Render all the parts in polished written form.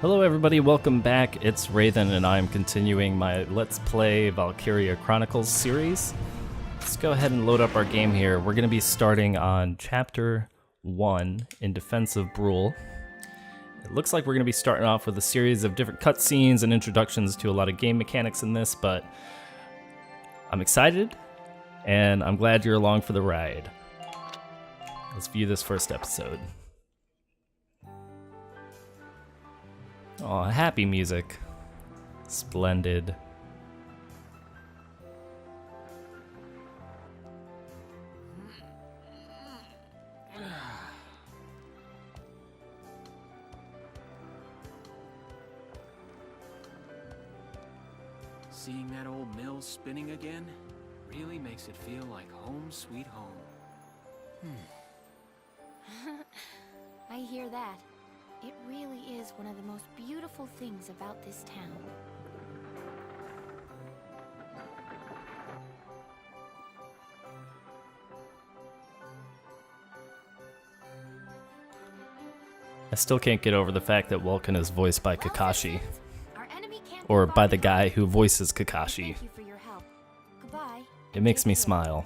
Hello everybody, welcome back. It's Raidhyn and I'm continuing my Let's Play Valkyria Chronicles series. Let's go ahead and load up our game here. We're going to be starting on Chapter 1 in Defense of Bruhl. It looks like we're going to be starting off with a series of different cutscenes and introductions to a lot of game mechanics in this, but I'm excited and I'm glad you're along for the ride. Let's view this first episode. Aw, happy music. Splendid. Seeing that old mill spinning again really makes it feel like home sweet home. I hear that. It really is one of the most beautiful things about this town. I still can't get over the fact that Vulcan is voiced by Kakashi, Our enemy can't or be by far the behind. guy who voices Kakashi. Thank you for your help. Goodbye. It makes me Take care. smile.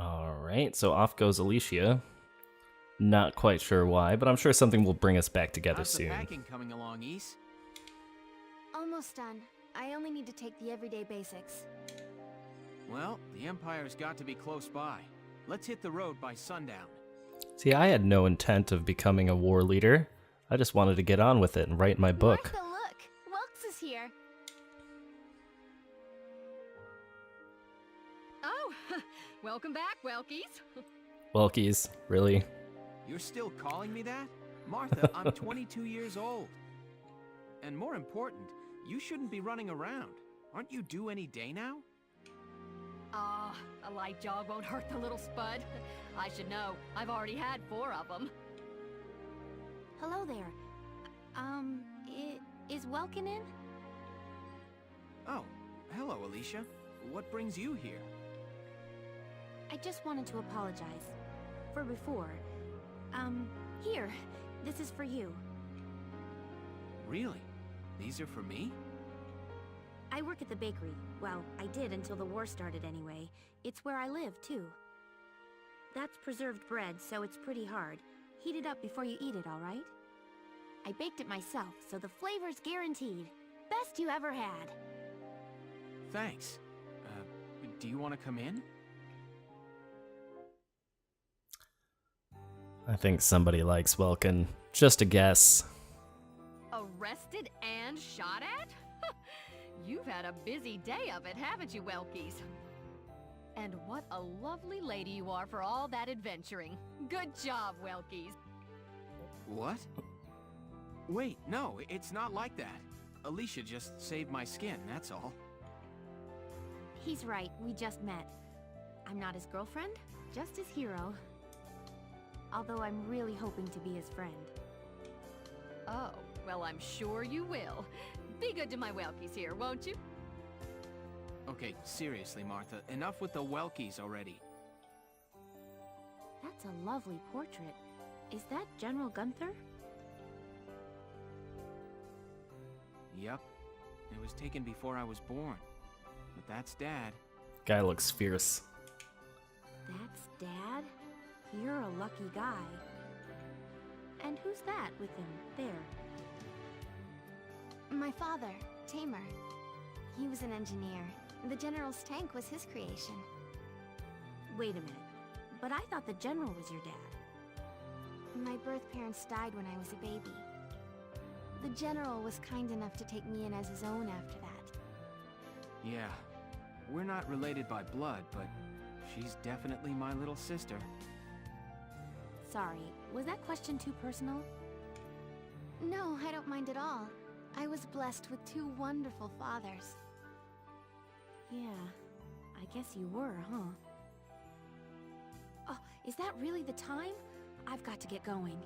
Alright, so off goes Alicia. Not quite sure why, but I'm sure something will bring us back together How's the soon. packing coming along, Ys? Almost done. I only need to take the everyday basics. Well, the Empire's got to be close by. Let's hit the road by sundown. See, I had no intent of becoming a war leader. I just wanted to get on with it and write my book. Martha, look! Welks is here. Oh, welcome back, Welkies. Welkies, really? You're still calling me that? Martha, I'm 22 years old. And more important, you shouldn't be running around. Aren't you due any day now? Ah, a light jog won't hurt the little spud. I should know. I've already had 4 of them. Hello there. Is Welkin in? Oh, hello, Alicia. What brings you here? I just wanted to apologize. For before. Here. This is for you. Really? These are for me? I work at the bakery. Well, I did until the war started anyway. It's where I live, too. That's preserved bread, so it's pretty hard. Heat it up before you eat it, all right? I baked it myself, so the flavor's guaranteed. Best you ever had. Thanks. Do you want to come in? I think somebody likes Welkin. Just a guess. Arrested and shot at? You've had a busy day of it, haven't you, Welkies? And what a lovely lady you are for all that adventuring. Good job, Welkies. What? Wait, no, it's not like that. Alicia just saved my skin, that's all. He's right, we just met. I'm not his girlfriend, just his hero. Although I'm really hoping to be his friend. Oh, well, I'm sure you will. Be good to my Welkies here, won't you? Okay, seriously, Martha, enough with the Welkies already. That's a lovely portrait. Is that General Gunther? Yep. It was taken before I was born. But that's Dad. Guy looks fierce. That's Dad? You're a lucky guy. And who's that with him, there? My father, Tamer. He was an engineer. The General's tank was his creation. Wait a minute. But I thought the General was your dad. My birth parents died when I was a baby. The General was kind enough to take me in as his own after that. Yeah. We're not related by blood, but she's definitely my little sister. Sorry, was that question too personal? No, I don't mind at all. I was blessed with 2 wonderful fathers. Yeah, I guess you were, huh? Oh, is that really the time? I've got to get going.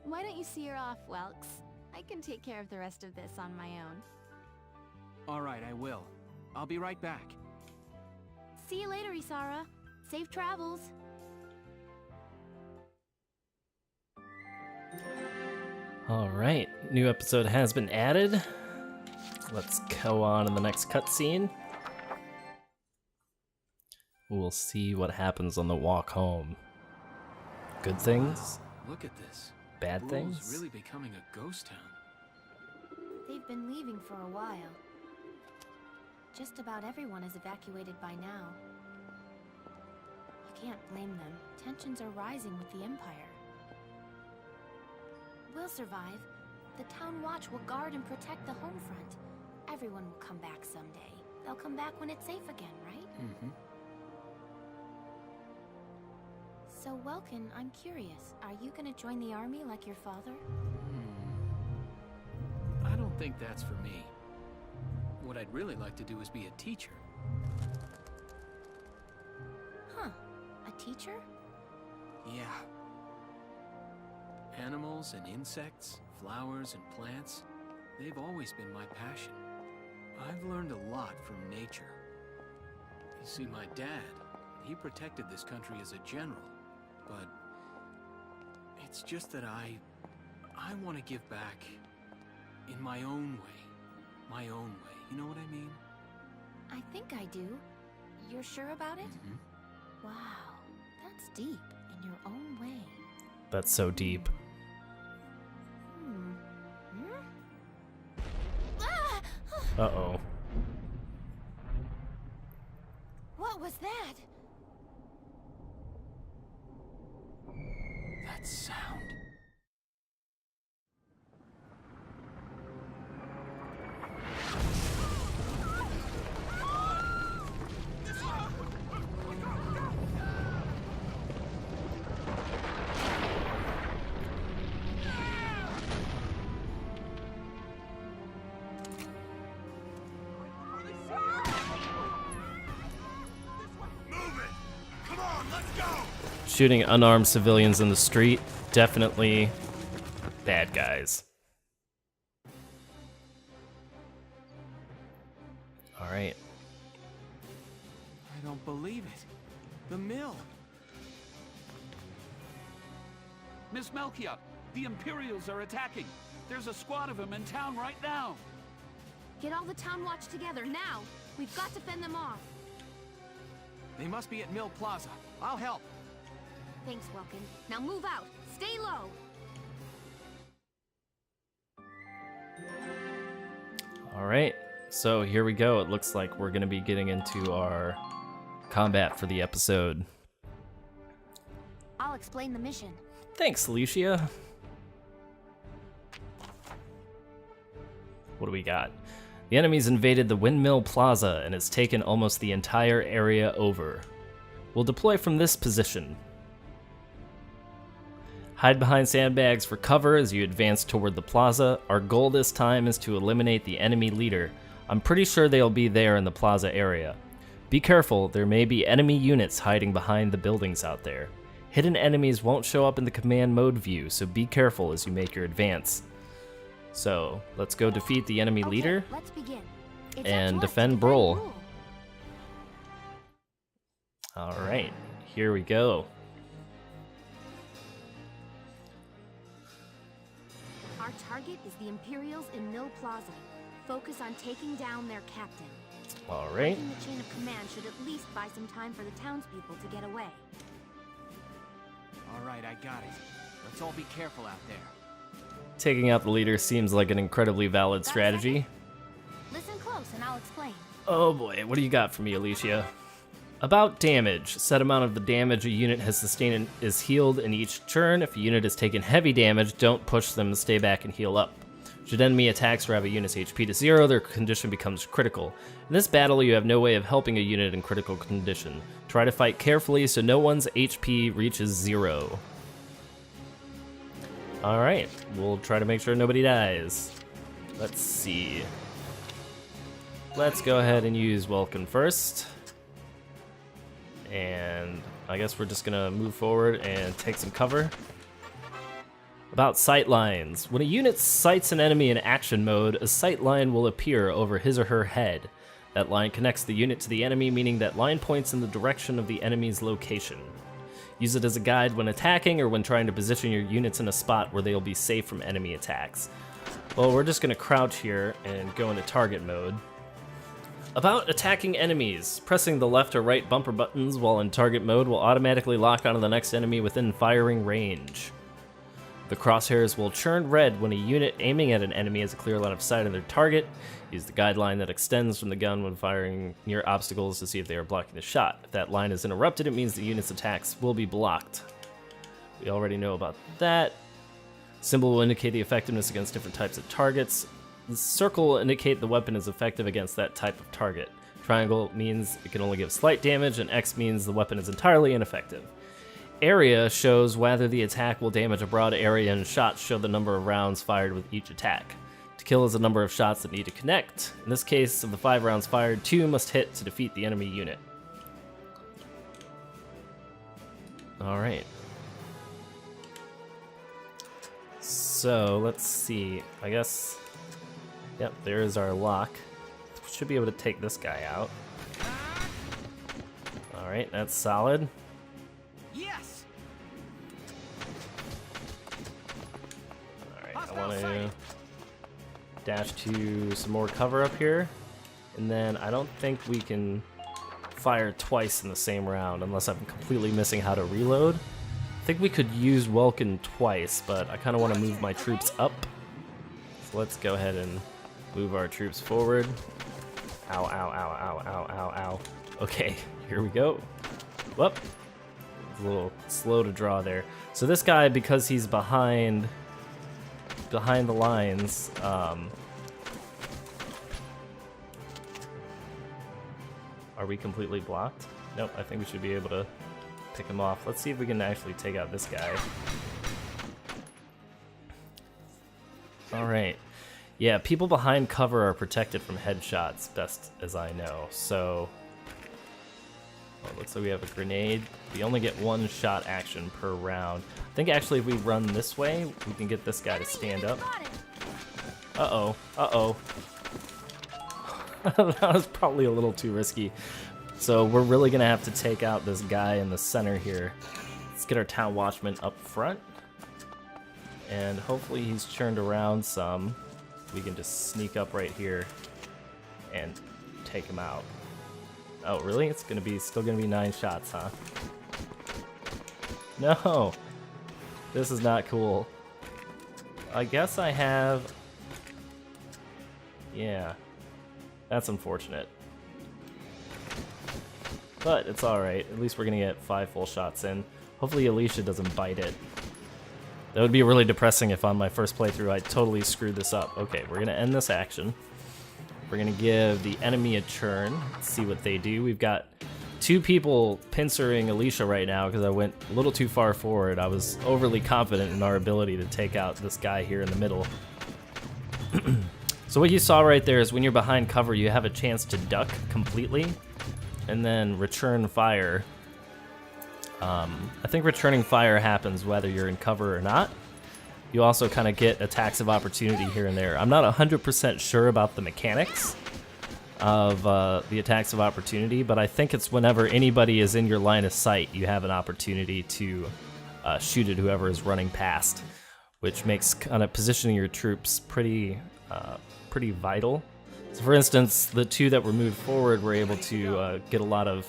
Why don't you see her off, Welks? I can take care of the rest of this on my own. All right, I will. I'll be right back. See you later, Isara. Safe travels. Alright, new episode has been added. Let's go on in the next cutscene. We'll see what happens on the walk home. Good things? Look at this. Bad Bruhl's things? really becoming a ghost town. They've been leaving for a while. Just about everyone is evacuated by now. You can't blame them. Tensions are rising with the Empire. We'll survive. The Town Watch will guard and protect the home front. Everyone will come back someday. They'll come back when it's safe again, right? Mm-hmm. So, Welkin, I'm curious. Are you gonna join the army like your father? I don't think that's for me. What I'd really like to do is be a teacher. Huh. A teacher? Yeah. Animals and insects, flowers and plants, they've always been my passion. I've learned a lot from nature. You see, my dad, he protected this country as a general, but it's just that I want to give back in my own way. My own way. You know what I mean? I think I do. You're sure about it? Mm-hmm. Wow. That's deep in your own way. That's so deep. Uh-oh. What was that? That sound. Shooting unarmed civilians in the street, definitely bad guys. Alright. I don't believe it. The mill. Miss Melkia, the Imperials are attacking. There's a squad of them in town right now. Get all the Town Watch together, now! We've got to fend them off. They must be at Mill Plaza. I'll help. Thanks, Welkin. Now move out. Stay low. Alright, so here we go. It looks like we're going to be getting into our combat for the episode. I'll explain the mission. Thanks, Alicia. What do we got? The enemy's invaded the Windmill Plaza and has taken almost the entire area over. We'll deploy from this position. Hide behind sandbags for cover as you advance toward the plaza. Our goal this time is to eliminate the enemy leader. I'm pretty sure they'll be there in the plaza area. Be careful, there may be enemy units hiding behind the buildings out there. Hidden enemies won't show up in the command mode view, so be careful as you make your advance. So, let's go defeat the enemy leader Let's begin. It's and up to us to defend Bruhl. Bruhl. Alright, here we go. Our target is the Imperials in Mill Plaza. Focus on taking down their captain. Alright, Breaking the chain of command should at least buy some time for the townspeople to get away. All right, I got it. Let's all be careful out there. taking out the leader seems like an incredibly valid strategy. Listen close and I'll explain. Oh boy, what do you got for me, Alicia? About damage. Set amount of the damage a unit has sustained is healed in each turn. If a unit has taken heavy damage, don't push them to stay back and heal up. Should enemy attacks drive a unit's HP to 0, their condition becomes critical. In this battle, you have no way of helping a unit in critical condition. Try to fight carefully so no one's HP reaches 0. Alright, we'll try to make sure nobody dies. Let's see. Let's go ahead and use Welkin first. And I guess we're just gonna move forward and take some cover. About sight lines. When a unit sights an enemy in action mode, a sight line will appear over his or her head. That line connects the unit to the enemy, meaning that line points in the direction of the enemy's location. Use it as a guide when attacking or when trying to position your units in a spot where they'll be safe from enemy attacks. Well, we're just going to crouch here and go into target mode. About attacking enemies, pressing the left or right bumper buttons while in target mode will automatically lock onto the next enemy within firing range. The crosshairs will churn red when a unit aiming at an enemy has a clear line of sight on their target. Use the guideline that extends from the gun when firing near obstacles to see if they are blocking the shot. If that line is interrupted, it means the unit's attacks will be blocked. We already know about that. Symbol will indicate the effectiveness against different types of targets. The circle will indicate the weapon is effective against that type of target. Triangle means it can only give slight damage, and X means the weapon is entirely ineffective. Area shows whether the attack will damage a broad area, and shots show the number of rounds fired with each attack. To kill is the number of shots that need to connect. In this case, of the 5 rounds fired, 2 must hit to defeat the enemy unit. Alright. So, let's see. I guess... Yep, there's our lock. Should be able to take this guy out. Alright, that's solid. Yes. Alright, I want to dash to some more cover up here. And then I don't think we can fire twice in the same round unless I'm completely missing how to reload. I think we could use Welkin twice, but I kind of want to move my troops up. So let's go ahead and move our troops forward. Ow, ow, ow, ow, ow, ow, ow. Okay, here we go. Whoop. It's a little slow to draw there. So this guy, because he's behind the lines, are we completely blocked? Nope, I think we should be able to pick him off. Let's see if we can actually take out this guy. Alright. Yeah, people behind cover are protected from headshots, best as I know. So, well, it looks like we have a grenade. We only get 1 shot action per round. I think actually if we run this way, we can get this guy to stand up. Uh-oh, uh-oh. That was probably a little too risky. So we're really gonna have to take out this guy in the center here. Let's get our town watchman up front. And hopefully he's turned around some. We can just sneak up right here and take him out. Oh, really? It's still gonna be 9 shots, huh? No! This is not cool. I guess I have... Yeah. That's unfortunate. But it's alright. At least we're gonna get 5 full shots in. Hopefully Alicia doesn't bite it. That would be really depressing if on my first playthrough I totally screwed this up. Okay, we're gonna end this action. We're gonna give the enemy a turn. Let's see what they do. We've got 2 people pincering Alicia right now because I went a little too far forward. I was overly confident in our ability to take out this guy here in the middle. So what you saw right there is when you're behind cover, you have a chance to duck completely and then return fire. I think returning fire happens whether you're in cover or not. You also kind of get attacks of opportunity here and there. I'm not 100% sure about the mechanics of the attacks of opportunity, but I think it's whenever anybody is in your line of sight, you have an opportunity to shoot at whoever is running past, which makes kind of positioning your troops pretty vital. So for instance, the 2 that were moved forward were able to get a lot of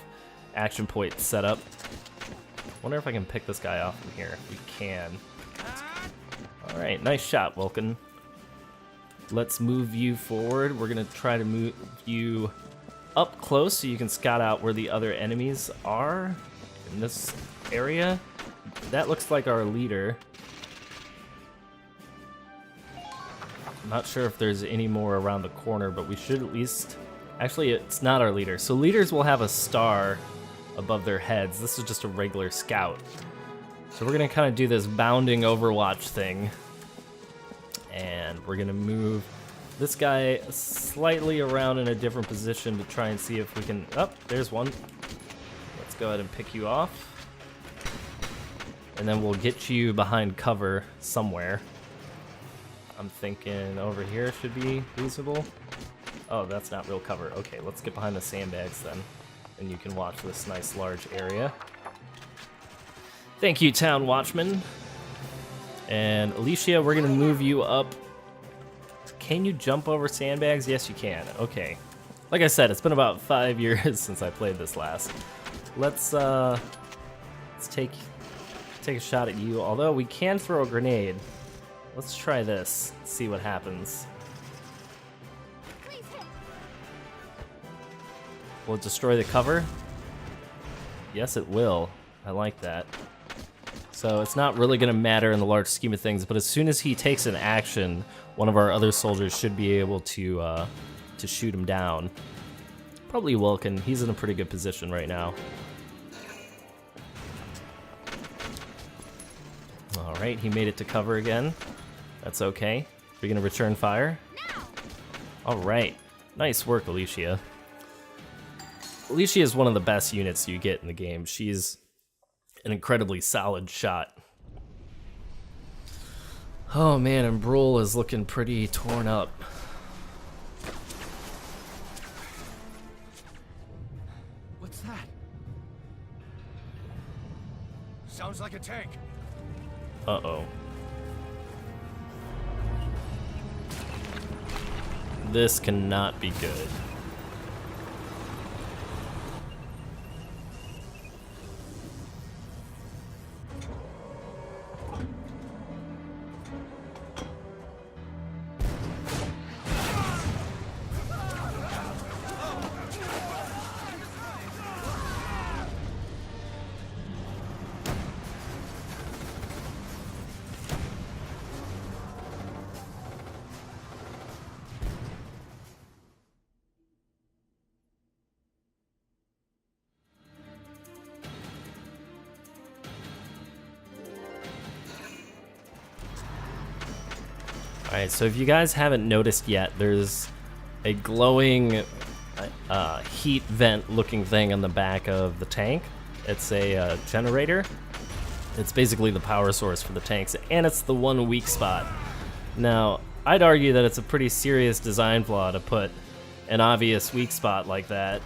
action points set up. Wonder if I can pick this guy off from here. We can. Alright, nice shot, Vulcan. Let's move you forward. We're gonna try to move you up close so you can scout out where the other enemies are in this area. That looks like our leader. I'm not sure if there's any more around the corner, but we should at least... Actually, it's not our leader. So leaders will have a star above their heads. This is just a regular scout. So we're gonna kind of do this bounding Overwatch thing. And we're gonna move this guy slightly around in a different position to try and see if we can... Oh, there's one. Let's go ahead and pick you off. And then we'll get you behind cover somewhere. I'm thinking over here should be reasonable. Oh, that's not real cover. Okay, let's get behind the sandbags then. And you can watch this nice large area. Thank you, Town Watchman. And Alicia, we're gonna move you up. Can you jump over sandbags? Yes, you can. Okay. Like I said, it's been about 5 years since I played this last. Let's take a shot at you. Although we can throw a grenade. Let's try this. See what happens. Will it destroy the cover? Yes, it will. I like that. So it's not really going to matter in the large scheme of things, but as soon as he takes an action, one of our other soldiers should be able to shoot him down. Probably Wilkin. He's in a pretty good position right now. All right, he made it to cover again. That's okay. We're going to return fire. All right. Nice work, Alicia. Alicia is one of the best units you get in the game. She's an incredibly solid shot. Oh man, and Bruhl is looking pretty torn up. What's that? Sounds like a tank. Uh-oh. This cannot be good. Alright, so if you guys haven't noticed yet, there's a glowing heat vent looking thing on the back of the tank. It's a generator. It's basically the power source for the tanks, and it's the one weak spot. Now, I'd argue that it's a pretty serious design flaw to put an obvious weak spot like that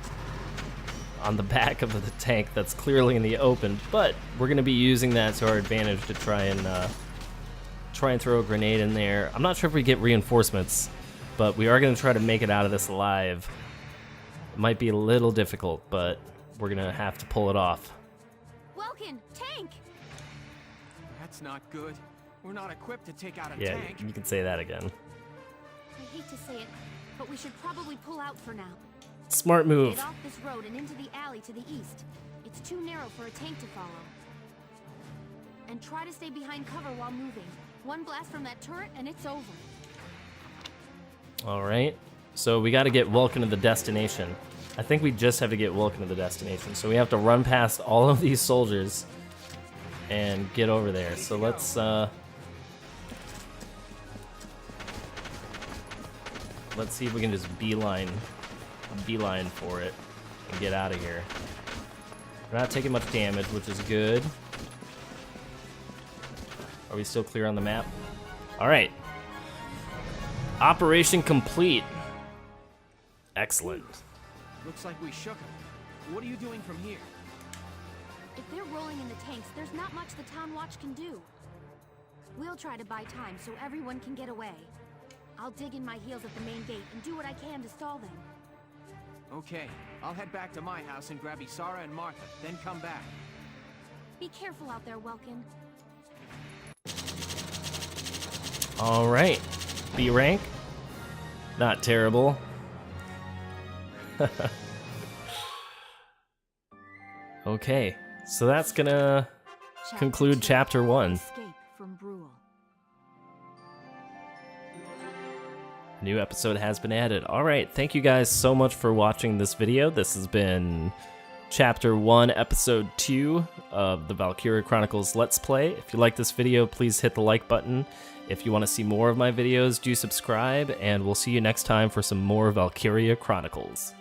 on the back of the tank that's clearly in the open, but we're going to be using that to our advantage to try and throw a grenade in there. I'm not sure if we get reinforcements, but we are going to try to make it out of this alive. It might be a little difficult, but we're going to have to pull it off. Welkin, tank! That's not good. We're not equipped to take out a Yeah, tank. you can say that again. I hate to say it, but we should probably pull out for now. Smart move. Get off this road and into the alley to the east. It's too narrow for a tank to follow. And try to stay behind cover while moving. One blast from that turret and it's over. All right. So we got to get Wilkin to the destination. I think we just have to get Wilkin to the destination. So we have to run past all of these soldiers and get over there. So let's see if we can just beeline for it and get out of here. We're not taking much damage, which is good. Are we still clear on the map? All right. Operation complete. Excellent. Looks like we shook them. What are you doing from here? If they're rolling in the tanks, there's not much the town watch can do. We'll try to buy time so everyone can get away. I'll dig in my heels at the main gate and do what I can to stall them. Okay, I'll head back to my house and grab Isara and Martha, then come back. Be careful out there, Welkin. All right. B rank. Not terrible. Okay, so that's gonna conclude chapter 1. Escape from Bruhl. A new episode has been added. All right, thank you guys so much for watching this video. This has been Chapter 1, Episode 2 of the Valkyria Chronicles Let's Play. If you like this video, please hit the like button. If you want to see more of my videos, do subscribe, and we'll see you next time for some more Valkyria Chronicles.